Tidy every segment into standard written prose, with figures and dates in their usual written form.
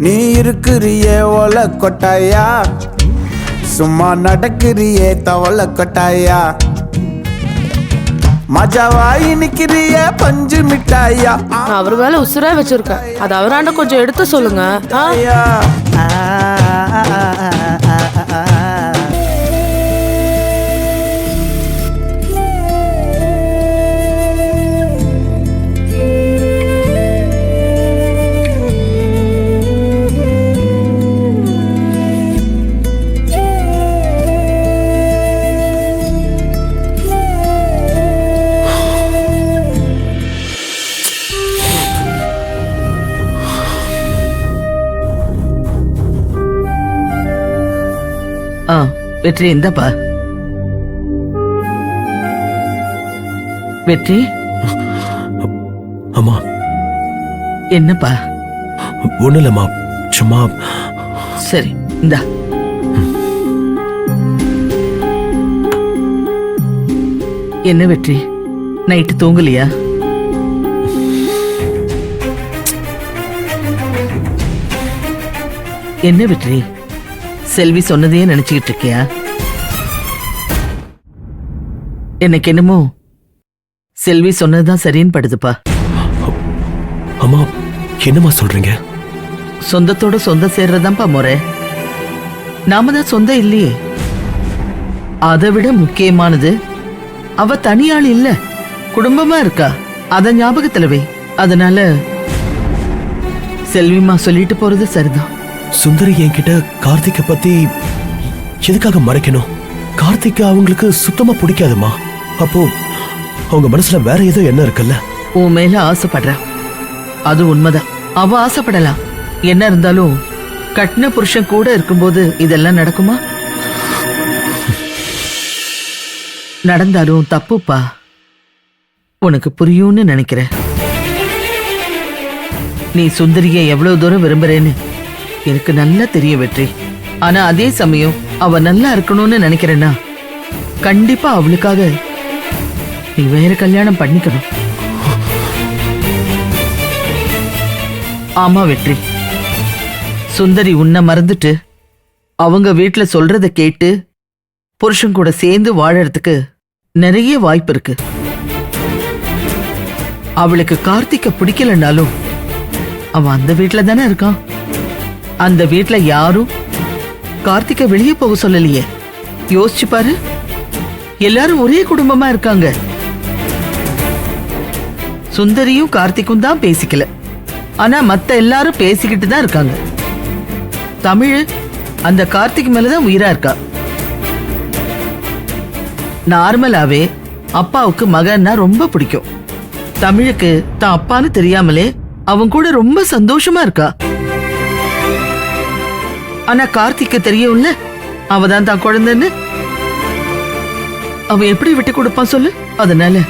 நீ இருக்கிறியே ஓல கொட்டாயா, சும்மா நடக்கிறியே தவள கொட்டாயா, மஜாவாயி நிக்கிறிய பஞ்சு மிட்டாயா. நான் அவர் வேலை உசுரா வச்சிருக்கேன். அது அவராண்ட கொஞ்சம் எடுத்து சொல்லுங்க. வெற்றி இந்தப்பா. வெற்றி. அம்மா. என்னப்பா? ஒண்ணு இல்லம்மா, சும்மா. சரி இந்தா. என்ன வெற்றி, நைட்டு தூங்கலையா? என்ன வெற்றி, செல்வி சொன்னதையே நினைச்சுக்கிட்டு இருக்கியா? எனக்கு என்னமோ செல்வி சொன்னதுதான் சரின்னு படுதுப்பா. அம்மா என்னம்மா சொல்றீங்க? சொந்தத்தோட சொந்தம் சேர்றதான்ப்பா முறை. நாம தான் சொந்தம் இல்லையே. அதை விட முக்கியமானது, அவ தனியாள் இல்ல, குடும்பமா இருக்கா. அத ஞாபகத்துல வை. அதனால செல்விமா சொல்லிட்டு போறது சரிதான். சுந்தரி என்கிட்ட கார்த்திகை பத்தி எதுக்காக மறைக்கணும்? கார்த்திகை அவங்களுக்கு சுத்தமா பிடிக்காதுமா. அப்போ அவங்க மனசுல வேற ஏதோ என்ன இருக்குல்ல? உன் மேல ஆசைப்படுறா, அது உண்மைதான். அவ ஆசைப்படலாம். என்ன இருந்தாலும் கட்டின புருஷன் கூட இருக்கும்போது இதெல்லாம் நடக்குமா? நடந்தாலும் தப்புப்பா. உனக்கு புரியும்னு நினைக்கிறேன். நீ சுந்தரியை எவ்வளவு தூரம் விரும்புறேன்னு எனக்கு நல்லா தெரிய வெற்றி. ஆனா அதே சமயம் அவ நல்லா இருக்கணும்னு நினைக்கிறேன்னா கண்டிப்பா அவளுக்காக நீ வேற கல்யாணம் பண்ணிக்கணும். ஆமா வெற்றி, சுந்தரி உன்னை மறந்துட்டு அவங்க வீட்டுல சொல்றத கேட்டு புருஷன் கூட சேர்ந்து வாழறதுக்கு நிறைய வாய்ப்பு இருக்கு. அவளுக்கு கார்த்திகை பிடிக்கலனாலும் அவன் அந்த வீட்டுல தானே இருக்கான். அந்த வீட்டுல யாரும் கார்த்திகை வெளியே போக சொல்லலையே. யோசிச்சு பாரு, எல்லாரும் ஒரே குடும்பமா இருக்காங்க. சுந்தரியும் கார்த்திக்கும் தான் பேசிக்கல, ஆனா மத்த எல்லாரும் பேசிக்கிட்டு தான் இருக்காங்க. தமிழ் அந்த கார்த்திக் மேலதான் உயிரா இருக்கா. நார்மலாவே அப்பாவுக்கு மகன்னா ரொம்ப பிடிக்கும். தமிழுக்கு தான் அப்பான்னு தெரியாமலே அவன் கூட ரொம்ப சந்தோஷமா இருக்கா. ஆனா கார்த்திக்கு தெரியும்ல அவதான் தான் குழந்தைன்னு. அவன் எப்படி விட்டு கொடுப்பான் சொல்லு? அதனால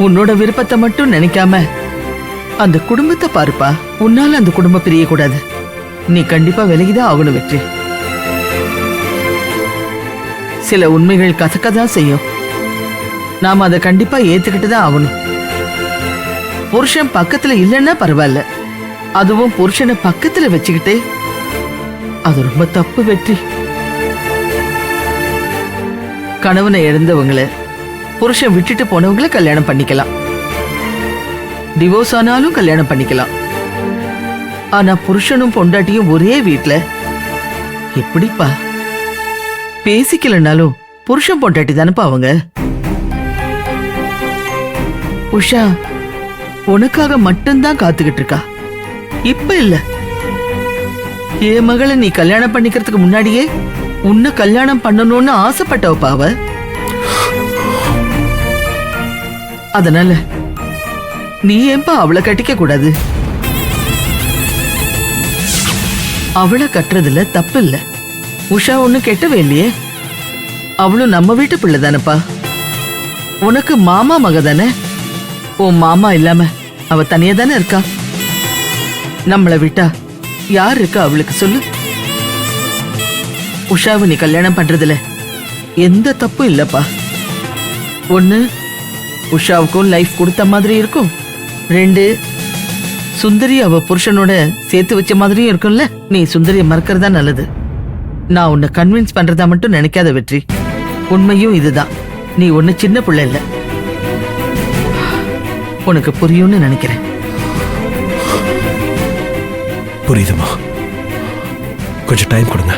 உன்னோட விருப்பத்தை மட்டும் நினைக்காம அந்த குடும்பத்தை பாருப்பா. உன்னால அந்த குடும்பம் பிரிய கூடாது. நீ கண்டிப்பா விலகிதான் ஆகணும் வெற்றி. சில உண்மைகள் கசக்கதான் செய்யும். நாம அதை கண்டிப்பா ஏத்துக்கிட்டு தான் ஆகணும். புருஷன் பக்கத்துல இல்லைன்னா பரவாயில்ல, அதுவும் புருஷனை பக்கத்துல வச்சுக்கிட்டு அது ரொம்ப தப்பு வெற்றி. கணவனை இழந்தவங்கள, புருஷன் விட்டுட்டு போனவங்கள கல்யாணம் பண்ணிக்கலாம். டிவோர்ஸ் ஆனாலும் கல்யாணம் பண்ணிக்கலாம். ஆனா புருஷனும் பொண்டாட்டியும் ஒரே வீட்ல எப்படிப்பா? பேசிக்கலனாலும் புருஷன் பொண்டாட்டி தானப்பா அவங்க. உஷா உனக்காக மட்டும்தான் காத்துக்கிட்டு இருக்கா. இப்ப இல்ல, என் மகளை நீ கல்யாணம் பண்ணிக்கிறதுக்கு முன்னாடியே உன்னை கல்யாணம் பண்ணணும்னு ஆசைப்பட்டவப்பா அவ. அதனால நீ ஏன்பா அவளை கட்டிக்க கூடாது? அவளை கட்டுறதுல தப்பு இல்ல. உஷா ஒண்ணு கெட்டவே இல்லையே. அவளும் நம்ம வீட்டு பிள்ளை தானப்பா. உனக்கு மாமா மக தானே. உன் மாமா இல்லாம அவ தனியா தானே இருக்கா. நம்மளை விட்டா யார் இருக்கா அவளுக்கு சொல்லு? உஷாவை நீ கல்யாணம் பண்றதுல எந்த தப்பும் இல்லப்பா. ஒண்ணு உஷாவுக்கும் லைஃப் கொடுத்த மாதிரி இருக்கும். 2 சுந்தரி அவ புருஷனோட சேர்த்து வச்ச மாதிரியும் இருக்கும்ல. நீ சுந்தரிய மறக்கறதா நல்லது. நான் உன்னை கன்வின்ஸ் பண்றதா மட்டும் நினைக்காத வெற்றி. உண்மையும் இதுதான். நீ ஒண்ணு சின்ன பிள்ளை இல்ல. உனக்கு புரியும்னு நினைக்கிறேன். புரியுதுமா, கொஞ்சம் டைம் கொடுங்க.